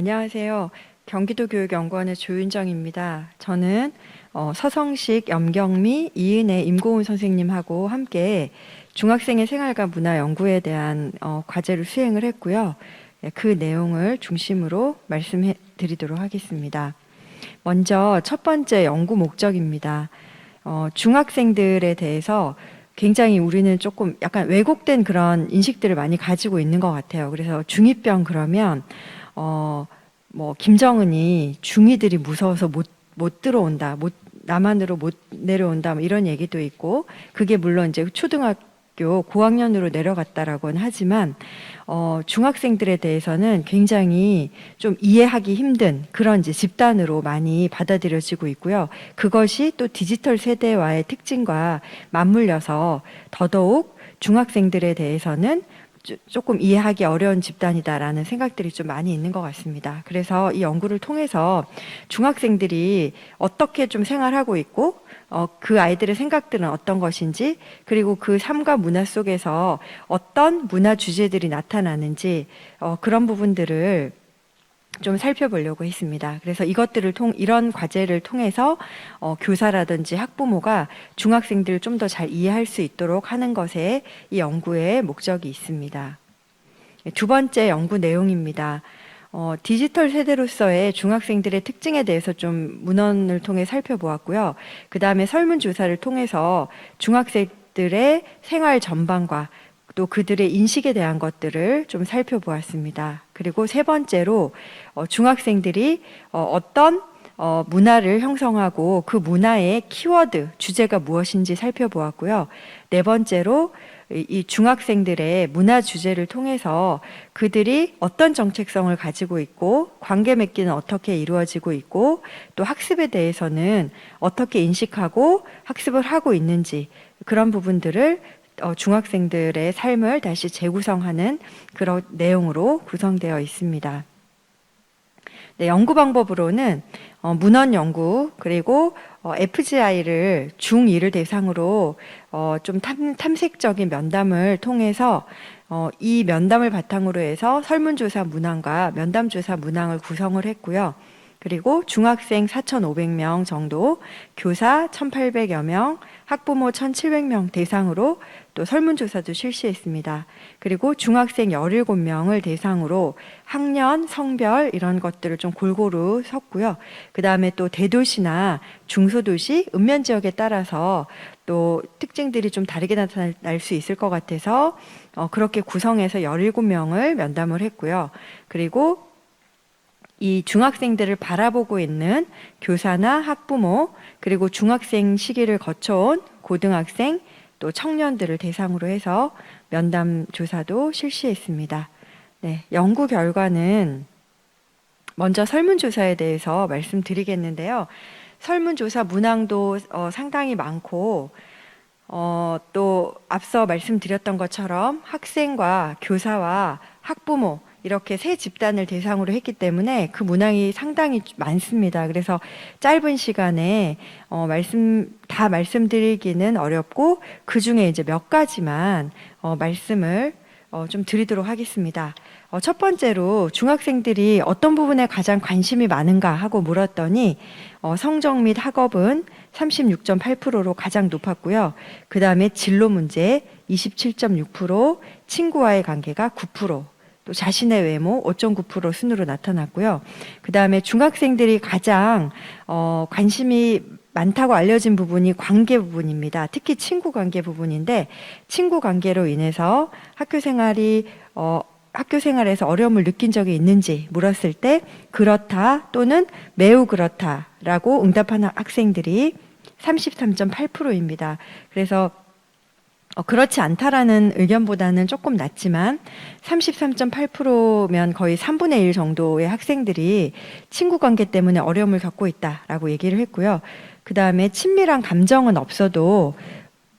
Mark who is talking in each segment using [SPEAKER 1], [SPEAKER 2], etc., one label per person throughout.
[SPEAKER 1] 안녕하세요. 경기도교육연구원의 조윤정입니다. 저는 서성식, 염경미, 이은혜, 임고은 선생님하고 함께 중학생의 생활과 문화 연구에 대한 과제를 수행을 했고요. 그 내용을 중심으로 말씀해 드리도록 하겠습니다. 먼저 첫 번째 연구 목적입니다. 중학생들에 대해서 굉장히 우리는 조금 약간 왜곡된 그런 인식들을 많이 가지고 있는 것 같아요. 그래서 중2병 그러면 뭐 김정은이 중2들이 무서워서 못 들어온다, 남한으로 못 내려온다, 뭐 이런 얘기도 있고, 그게 물론 이제 초등학교 고학년으로 내려갔다라고는 하지만 중학생들에 대해서는 굉장히 좀 이해하기 힘든 그런 이제 집단으로 많이 받아들여지고 있고요. 그것이 또 디지털 세대와의 특징과 맞물려서 더더욱 중학생들에 대해서는 조금 이해하기 어려운 집단이다라는 생각들이 좀 많이 있는 것 같습니다. 그래서 이 연구를 통해서 중학생들이 어떻게 좀 생활하고 있고 그 아이들의 생각들은 어떤 것인지, 그리고 그 삶과 문화 속에서 어떤 문화 주제들이 나타나는지 그런 부분들을 좀 살펴보려고 했습니다. 그래서 이런 과제를 통해서 교사라든지 학부모가 중학생들을 좀 더 잘 이해할 수 있도록 하는 것에 이 연구의 목적이 있습니다. 두 번째 연구 내용입니다. 디지털 세대로서의 중학생들의 특징에 대해서 좀 문헌을 통해 살펴보았고요. 그 다음에 설문조사를 통해서 중학생들의 생활 전반과 또 그들의 인식에 대한 것들을 좀 살펴보았습니다. 그리고 세 번째로 중학생들이 어떤 문화를 형성하고 그 문화의 키워드, 주제가 무엇인지 살펴보았고요. 네 번째로 이 중학생들의 문화 주제를 통해서 그들이 어떤 정체성을 가지고 있고 관계 맺기는 어떻게 이루어지고 있고 또 학습에 대해서는 어떻게 인식하고 학습을 하고 있는지, 그런 부분들을 중학생들의 삶을 다시 재구성하는 그런 내용으로 구성되어 있습니다. 네, 연구 방법으로는 문헌 연구, 그리고 FGI를 중2를 대상으로 좀 탐색적인 면담을 통해서 이 면담을 바탕으로 해서 설문조사 문항과 면담조사 문항을 구성을 했고요. 그리고 중학생 4,500명 정도, 교사 1,800여 명, 학부모 1,700명 대상으로 또 설문조사도 실시했습니다. 그리고 중학생 17명을 대상으로 학년, 성별 이런 것들을 좀 골고루 섰고요. 그 다음에 또 대도시나 중소도시, 읍면지역에 따라서 또 특징들이 좀 다르게 나타날 수 있을 것 같아서 그렇게 구성해서 17명을 면담을 했고요. 그리고 이 중학생들을 바라보고 있는 교사나 학부모, 그리고 중학생 시기를 거쳐온 고등학생, 또 청년들을 대상으로 해서 면담 조사도 실시했습니다. 네, 연구 결과는 먼저 설문조사에 대해서 말씀드리겠는데요. 설문조사 문항도 상당히 많고 또 앞서 말씀드렸던 것처럼 학생과 교사와 학부모 이렇게 세 집단을 대상으로 했기 때문에 그 문항이 상당히 많습니다. 그래서 짧은 시간에 다 말씀드리기는 어렵고 그 중에 이제 몇 가지만 말씀을 좀 드리도록 하겠습니다. 첫 번째로 중학생들이 어떤 부분에 가장 관심이 많은가 하고 물었더니 성적 및 학업은 36.8%로 가장 높았고요. 그 다음에 진로 문제 27.6%, 친구와의 관계가 9%, 또 자신의 외모 5.9% 순으로 나타났고요. 그 다음에 중학생들이 가장 관심이 많다고 알려진 부분이 관계 부분입니다. 특히 친구 관계 부분인데, 친구 관계로 인해서 학교 생활에서 어려움을 느낀 적이 있는지 물었을 때 그렇다 또는 매우 그렇다라고 응답한 학생들이 33.8%입니다. 그래서 그렇지 않다라는 의견보다는 조금 낮지만 33.8%면 거의 3분의 1 정도의 학생들이 친구 관계 때문에 어려움을 겪고 있다라고 얘기를 했고요. 그 다음에 친밀한 감정은 없어도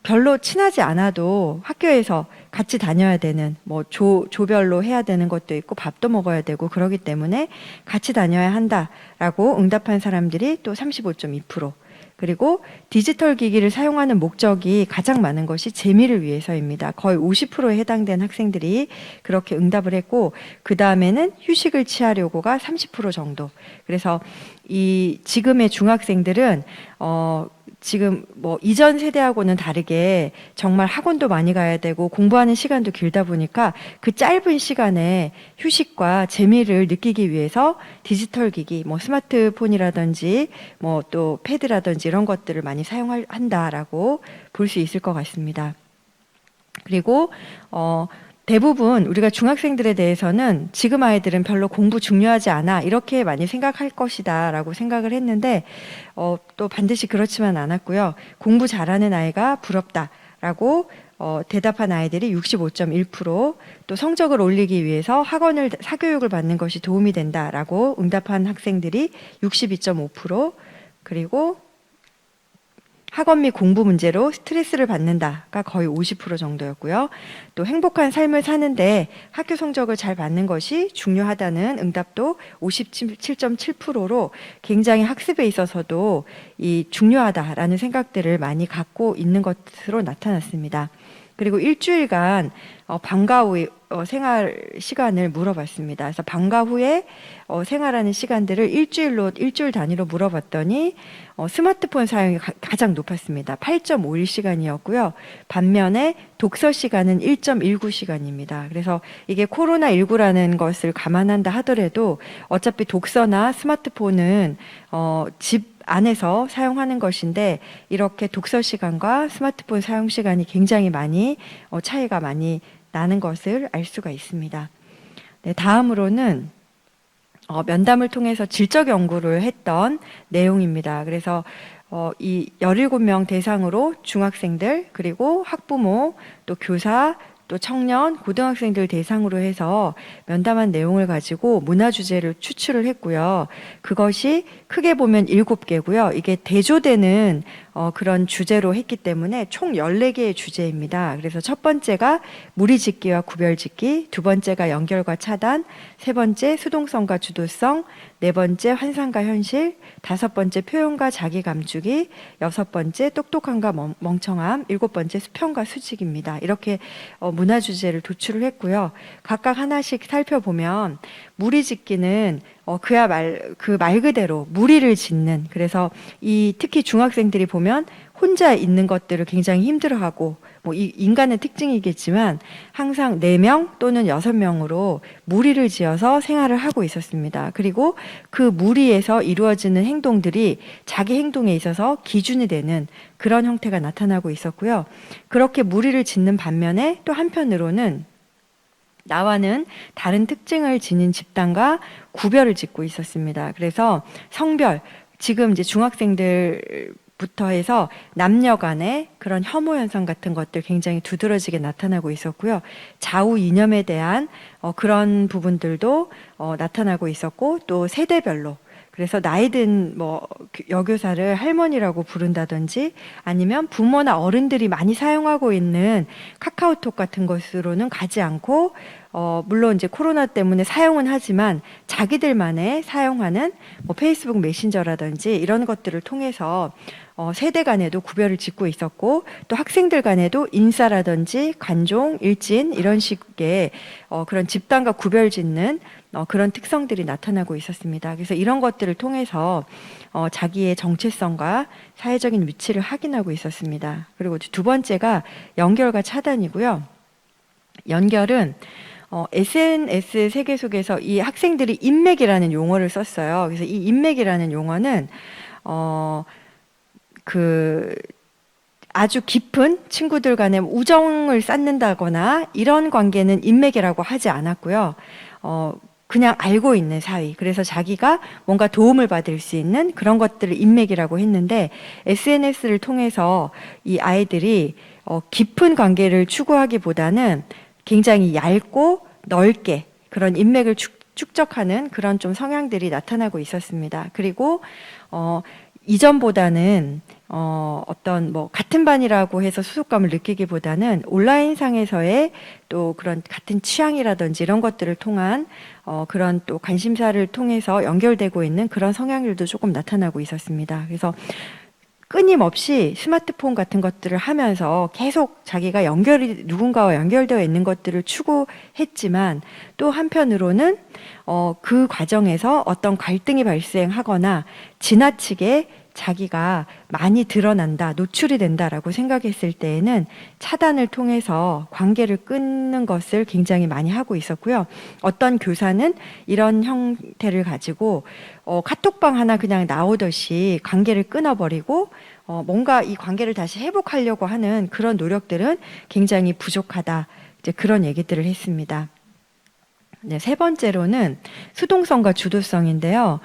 [SPEAKER 1] 별로 친하지 않아도 학교에서 같이 다녀야 되는, 뭐 조별로 해야 되는 것도 있고 밥도 먹어야 되고 그러기 때문에 같이 다녀야 한다라고 응답한 사람들이 또 35.2%. 그리고 디지털 기기를 사용하는 목적이 가장 많은 것이 재미를 위해서입니다. 거의 50%에 해당된 학생들이 그렇게 응답을 했고, 그 다음에는 휴식을 취하려고가 30% 정도. 그래서 이 지금의 중학생들은 지금 뭐 이전 세대하고는 다르게 정말 학원도 많이 가야 되고 공부하는 시간도 길다 보니까 그 짧은 시간에 휴식과 재미를 느끼기 위해서 디지털 기기, 뭐 스마트폰이라든지 뭐 또 패드라든지 이런 것들을 많이 사용한다라고 볼 수 있을 것 같습니다. 그리고 대부분 우리가 중학생들에 대해서는 지금 아이들은 별로 공부 중요하지 않아 이렇게 많이 생각할 것이다 라고 생각을 했는데 또 반드시 그렇지만 않았고요. 공부 잘하는 아이가 부럽다 라고 대답한 아이들이 65.1%, 또 성적을 올리기 위해서 사교육을 받는 것이 도움이 된다라고 응답한 학생들이 62.5%, 그리고 학업 및 공부 문제로 스트레스를 받는다가 거의 50% 정도였고요. 또 행복한 삶을 사는데 학교 성적을 잘 받는 것이 중요하다는 응답도 57.7%로 굉장히 학습에 있어서도 이 중요하다라는 생각들을 많이 갖고 있는 것으로 나타났습니다. 그리고 일주일간 방과 후 생활 시간을 물어봤습니다. 그래서 방과 후에 생활하는 시간들을 일주일 단위로 물어봤더니 스마트폰 사용이 가장 높았습니다. 8.51시간이었고요. 반면에 독서 시간은 1.19시간입니다. 그래서 이게 코로나19라는 것을 감안한다 하더라도 어차피 독서나 스마트폰은 집 안에서 사용하는 것인데 이렇게 독서 시간과 스마트폰 사용 시간이 굉장히 많이 차이가 많이 나는 것을 알 수가 있습니다. 네, 다음으로는 면담을 통해서 질적 연구를 했던 내용입니다. 그래서 이 17명 대상으로 중학생들, 그리고 학부모, 또 교사, 또 청년, 고등학생들 대상으로 해서 면담한 내용을 가지고 문화 주제를 추출을 했고요. 그것이 크게 보면 7개고요. 이게 대조되는 그런 주제로 했기 때문에 총 14개의 주제입니다. 그래서 첫 번째가 무리짓기와 구별짓기, 두 번째가 연결과 차단, 세 번째 수동성과 주도성, 네 번째 환상과 현실, 다섯 번째 표현과 자기 감추기, 여섯 번째 똑똑함과 멍청함, 일곱 번째 수평과 수직입니다. 이렇게 문화 주제를 도출을 했고요. 각각 하나씩 살펴보면 무리짓기는 그 말 그대로 무리를 짓는, 그래서 특히 중학생들이 보면 혼자 있는 것들을 굉장히 힘들어하고, 뭐 이 인간의 특징이겠지만 항상 4명 또는 6명으로 무리를 지어서 생활을 하고 있었습니다. 그리고 그 무리에서 이루어지는 행동들이 자기 행동에 있어서 기준이 되는 그런 형태가 나타나고 있었고요. 그렇게 무리를 짓는 반면에 또 한편으로는 나와는 다른 특징을 지닌 집단과 구별을 짓고 있었습니다. 그래서 성별, 지금 이제 중학생들부터 해서 남녀 간의 그런 혐오 현상 같은 것들 굉장히 두드러지게 나타나고 있었고요. 좌우 이념에 대한 그런 부분들도 나타나고 있었고, 또 세대별로, 그래서 나이 든 뭐 여교사를 할머니라고 부른다든지, 아니면 부모나 어른들이 많이 사용하고 있는 카카오톡 같은 것으로는 가지 않고, 물론 이제 코로나 때문에 사용은 하지만 자기들만의 사용하는 뭐 페이스북 메신저라든지 이런 것들을 통해서 세대 간에도 구별을 짓고 있었고, 또 학생들 간에도 인싸라든지 관종, 일진 이런 식의 그런 집단과 구별 짓는 그런 특성들이 나타나고 있었습니다. 그래서 이런 것들을 통해서 자기의 정체성과 사회적인 위치를 확인하고 있었습니다. 그리고 두 번째가 연결과 차단이고요. 연결은 SNS 세계 속에서 이 학생들이 인맥이라는 용어를 썼어요. 그래서 이 인맥이라는 용어는 아주 깊은 친구들 간의 우정을 쌓는다거나 이런 관계는 인맥이라고 하지 않았고요. 그냥 알고 있는 사이, 그래서 자기가 뭔가 도움을 받을 수 있는 그런 것들을 인맥이라고 했는데, SNS를 통해서 이 아이들이 깊은 관계를 추구하기보다는 굉장히 얇고 넓게 그런 인맥을 축적하는 그런 좀 성향들이 나타나고 있었습니다. 그리고 이전보다는 어떤 뭐 같은 반이라고 해서 소속감을 느끼기보다는 온라인상에서의 또 그런 같은 취향이라든지 이런 것들을 통한 그런 또 관심사를 통해서 연결되고 있는 그런 성향들도 조금 나타나고 있었습니다. 그래서 끊임없이 스마트폰 같은 것들을 하면서 계속 자기가 누군가와 연결되어 있는 것들을 추구했지만, 또 한편으로는 그 과정에서 어떤 갈등이 발생하거나 지나치게 자기가 많이 드러난다, 노출이 된다라고 생각했을 때에는 차단을 통해서 관계를 끊는 것을 굉장히 많이 하고 있었고요. 어떤 교사는 이런 형태를 가지고 카톡방 하나 그냥 나오듯이 관계를 끊어버리고 뭔가 이 관계를 다시 회복하려고 하는 그런 노력들은 굉장히 부족하다. 이제 그런 얘기들을 했습니다. 네, 세 번째로는 수동성과 주도성인데요.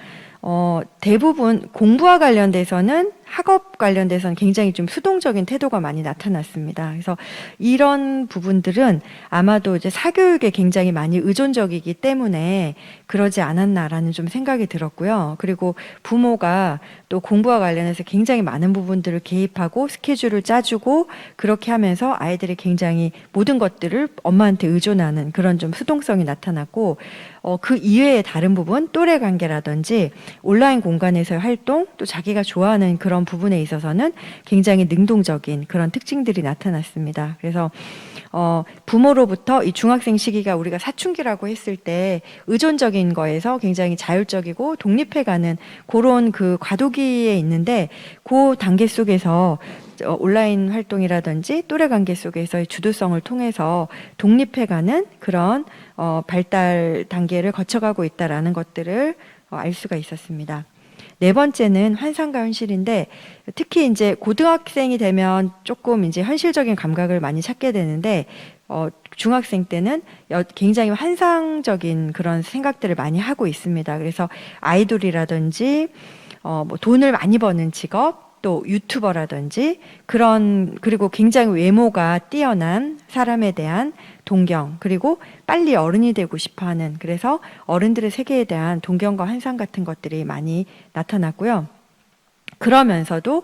[SPEAKER 1] 대부분 공부와 관련돼서는 학업 관련돼서는 굉장히 좀 수동적인 태도가 많이 나타났습니다. 그래서 이런 부분들은 아마도 이제 사교육에 굉장히 많이 의존적이기 때문에 그러지 않았나라는 좀 생각이 들었고요. 그리고 부모가 또 공부와 관련해서 굉장히 많은 부분들을 개입하고 스케줄을 짜주고 그렇게 하면서 아이들이 굉장히 모든 것들을 엄마한테 의존하는 그런 좀 수동성이 나타났고, 그 이외의 다른 부분, 또래 관계라든지 온라인 공간에서의 활동, 또 자기가 좋아하는 그런 부분에 있어서는 굉장히 능동적인 그런 특징들이 나타났습니다. 그래서 부모로부터 이 중학생 시기가 우리가 사춘기라고 했을 때 의존적인 거에서 굉장히 자율적이고 독립해가는 그런 그 과도기에 있는데, 그 단계 속에서 온라인 활동이라든지 또래 관계 속에서의 주도성을 통해서 독립해가는 그런 발달 단계를 거쳐가고 있다라는 것들을 알 수가 있었습니다. 네 번째는 환상과 현실인데, 특히 이제 고등학생이 되면 조금 이제 현실적인 감각을 많이 찾게 되는데, 중학생 때는 굉장히 환상적인 그런 생각들을 많이 하고 있습니다. 그래서 아이돌이라든지 뭐 돈을 많이 버는 직업, 또 유튜버라든지 그리고 굉장히 외모가 뛰어난 사람에 대한 동경, 그리고 빨리 어른이 되고 싶어 하는, 그래서 어른들의 세계에 대한 동경과 환상 같은 것들이 많이 나타났고요. 그러면서도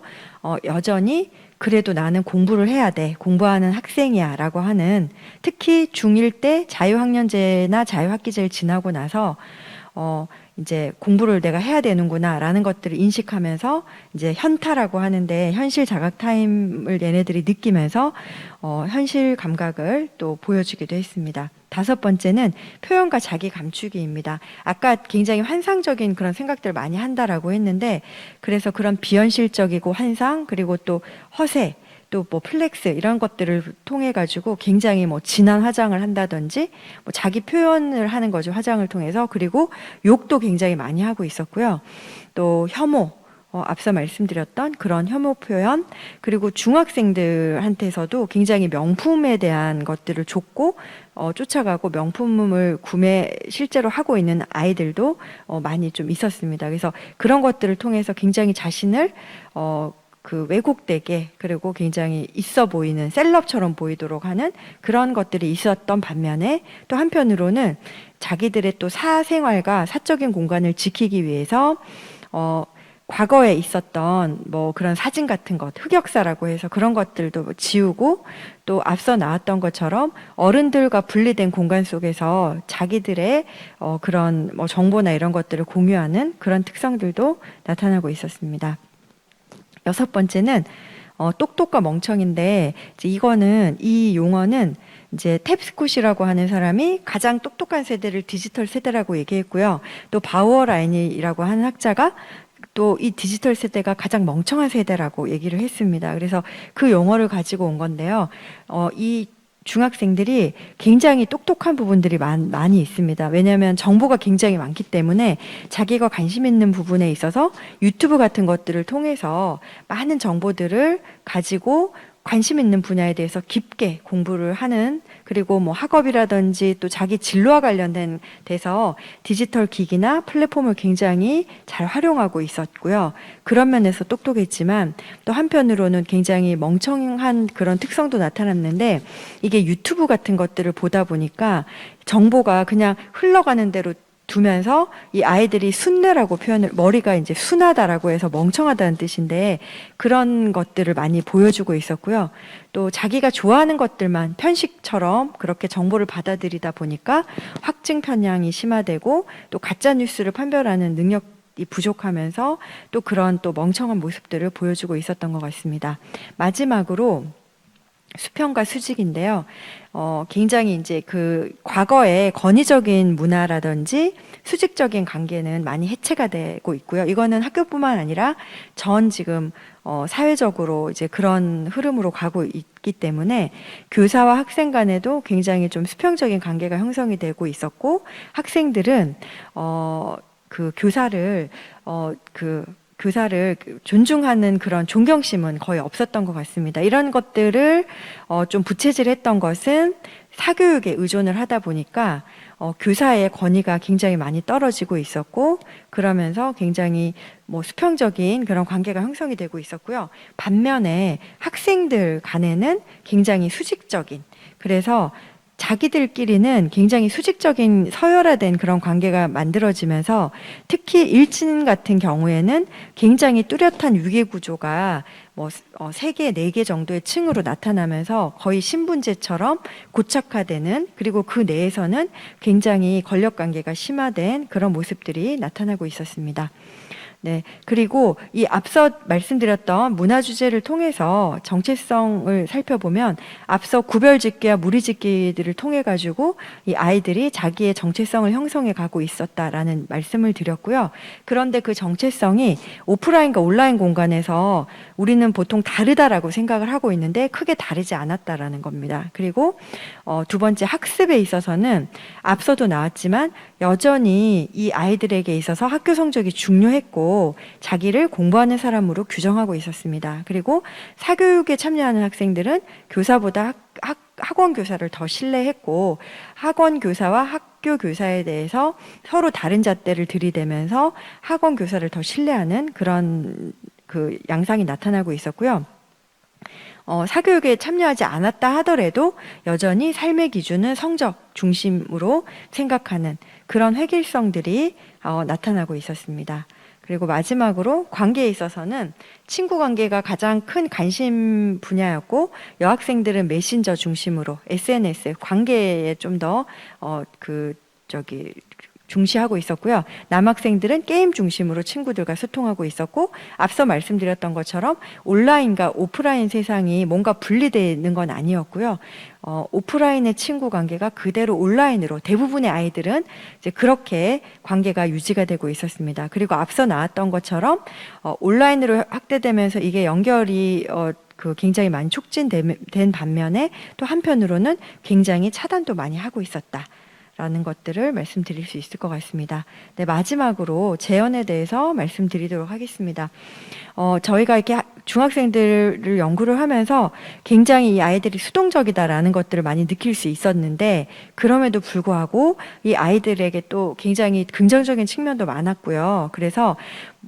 [SPEAKER 1] 여전히 그래도 나는 공부를 해야 돼, 공부하는 학생이야 라고 하는, 특히 중1 때 자유학년제나 자유학기제를 지나고 나서 이제 공부를 내가 해야 되는구나 라는 것들을 인식하면서 이제 현타라고 하는데, 현실 자각 타임을 얘네들이 느끼면서 현실 감각을 또 보여주기도 했습니다. 다섯 번째는 표현과 자기 감추기입니다. 아까 굉장히 환상적인 그런 생각들을 많이 한다라고 했는데, 그래서 그런 비현실적이고 환상, 그리고 또 허세, 또 뭐 플렉스 이런 것들을 통해 가지고 굉장히 뭐 진한 화장을 한다든지 뭐 자기 표현을 하는 거죠, 화장을 통해서. 그리고 욕도 굉장히 많이 하고 있었고요. 또 혐오, 앞서 말씀드렸던 그런 혐오 표현, 그리고 중학생들한테서도 굉장히 명품에 대한 것들을 줬고 쫓아가고 명품을 실제로 하고 있는 아이들도 많이 좀 있었습니다. 그래서 그런 것들을 통해서 굉장히 자신을 그 왜곡되게, 그리고 굉장히 있어 보이는 셀럽처럼 보이도록 하는 그런 것들이 있었던 반면에, 또 한편으로는 자기들의 또 사생활과 사적인 공간을 지키기 위해서 과거에 있었던 뭐 그런 사진 같은 것, 흑역사라고 해서 그런 것들도 지우고, 또 앞서 나왔던 것처럼 어른들과 분리된 공간 속에서 자기들의 그런 뭐 정보나 이런 것들을 공유하는 그런 특성들도 나타나고 있었습니다. 여섯 번째는 똑똑과 멍청인데, 이 용어는 이제 탭스콧이라고 하는 사람이 가장 똑똑한 세대를 디지털 세대라고 얘기했고요. 또 바우어라인이라고 하는 학자가 또 이 디지털 세대가 가장 멍청한 세대라고 얘기를 했습니다. 그래서 그 용어를 가지고 온 건데요. 이 중학생들이 굉장히 똑똑한 부분들이 많이 있습니다. 왜냐하면 정보가 굉장히 많기 때문에 자기가 관심 있는 부분에 있어서 유튜브 같은 것들을 통해서 많은 정보들을 가지고 관심 있는 분야에 대해서 깊게 공부를 하는, 그리고 뭐 학업이라든지 또 자기 진로와 관련된 데서 디지털 기기나 플랫폼을 굉장히 잘 활용하고 있었고요. 그런 면에서 똑똑했지만 또 한편으로는 굉장히 멍청한 그런 특성도 나타났는데, 이게 유튜브 같은 것들을 보다 보니까 정보가 그냥 흘러가는 대로 두면서 이 아이들이 순뇌라고 표현을, 머리가 이제 순하다라고 해서 멍청하다는 뜻인데 그런 것들을 많이 보여주고 있었고요. 또 자기가 좋아하는 것들만 편식처럼 그렇게 정보를 받아들이다 보니까 확증 편향이 심화되고, 또 가짜 뉴스를 판별하는 능력 부족하면서 또 그런 또 멍청한 모습들을 보여주고 있었던 것 같습니다. 마지막으로 수평과 수직인데요. 굉장히 이제 그 과거의 권위적인 문화라든지 수직적인 관계는 많이 해체가 되고 있고요. 이거는 학교뿐만 아니라 전 지금 사회적으로 이제 그런 흐름으로 가고 있기 때문에 교사와 학생 간에도 굉장히 좀 수평적인 관계가 형성이 되고 있었고, 학생들은 그 교사를 존중하는 그런 존경심은 거의 없었던 것 같습니다. 이런 것들을 좀 부채질했던 것은 사교육에 의존을 하다 보니까 교사의 권위가 굉장히 많이 떨어지고 있었고, 그러면서 굉장히 뭐 수평적인 그런 관계가 형성이 되고 있었고요. 반면에 학생들 간에는 굉장히 수직적인, 그래서 자기들끼리는 굉장히 수직적인 서열화된 그런 관계가 만들어지면서, 특히 일진 같은 경우에는 굉장히 뚜렷한 위계 구조가 뭐 3개, 4개 정도의 층으로 나타나면서 거의 신분제처럼 고착화되는, 그리고 그 내에서는 굉장히 권력 관계가 심화된 그런 모습들이 나타나고 있었습니다. 네. 그리고 이 앞서 말씀드렸던 문화 주제를 통해서 정체성을 살펴보면, 앞서 구별짓기와 무리짓기들을 통해 가지고 이 아이들이 자기의 정체성을 형성해 가고 있었다라는 말씀을 드렸고요. 그런데 그 정체성이 오프라인과 온라인 공간에서 우리는 보통 다르다라고 생각을 하고 있는데 크게 다르지 않았다라는 겁니다. 그리고 두 번째, 학습에 있어서는 앞서도 나왔지만 여전히 이 아이들에게 있어서 학교 성적이 중요했고 자기를 공부하는 사람으로 규정하고 있었습니다. 그리고 사교육에 참여하는 학생들은 교사보다 학원 교사를 더 신뢰했고, 학원 교사와 학교 교사에 대해서 서로 다른 잣대를 들이대면서 학원 교사를 더 신뢰하는 그런 그 양상이 나타나고 있었고요. 사교육에 참여하지 않았다 하더라도 여전히 삶의 기준은 성적 중심으로 생각하는 그런 획일성들이 나타나고 있었습니다. 그리고 마지막으로 관계에 있어서는 친구 관계가 가장 큰 관심 분야였고, 여학생들은 메신저 중심으로 SNS 관계에 좀 더 중시하고 있었고요. 남학생들은 게임 중심으로 친구들과 소통하고 있었고, 앞서 말씀드렸던 것처럼 온라인과 오프라인 세상이 뭔가 분리되는 건 아니었고요. 오프라인의 친구 관계가 그대로 온라인으로, 대부분의 아이들은 이제 그렇게 관계가 유지가 되고 있었습니다. 그리고 앞서 나왔던 것처럼 온라인으로 확대되면서 이게 연결이 굉장히 많이 촉진된 반면에, 또 한편으로는 굉장히 차단도 많이 하고 있었다 라는 것들을 말씀드릴 수 있을 것 같습니다. 네, 마지막으로 재연에 대해서 말씀드리도록 하겠습니다. 저희가 이렇게 중학생들을 연구를 하면서 굉장히 이 아이들이 수동적이다라는 것들을 많이 느낄 수 있었는데, 그럼에도 불구하고 이 아이들에게 또 굉장히 긍정적인 측면도 많았고요. 그래서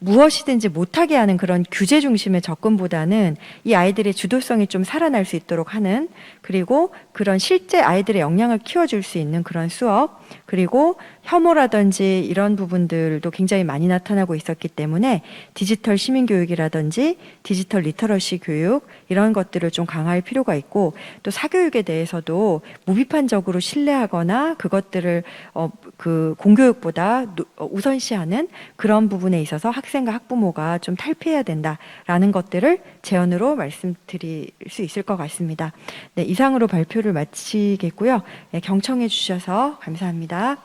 [SPEAKER 1] 무엇이든지 못하게 하는 그런 규제 중심의 접근보다는 이 아이들의 주도성이 좀 살아날 수 있도록 하는, 그리고 그런 실제 아이들의 역량을 키워줄 수 있는 그런 수업, 그리고 혐오라든지 이런 부분들도 굉장히 많이 나타나고 있었기 때문에 디지털 시민교육이라든지 디지털 리터러시 교육, 이런 것들을 좀 강화할 필요가 있고, 또 사교육에 대해서도 무비판적으로 신뢰하거나 그것들을 공교육보다 우선시하는 그런 부분에 있어서 학생과 학부모가 좀 탈피해야 된다라는 것들을 제언으로 말씀드릴 수 있을 것 같습니다. 네, 이상으로 발표를 마치겠고요. 네, 경청해 주셔서 감사합니다.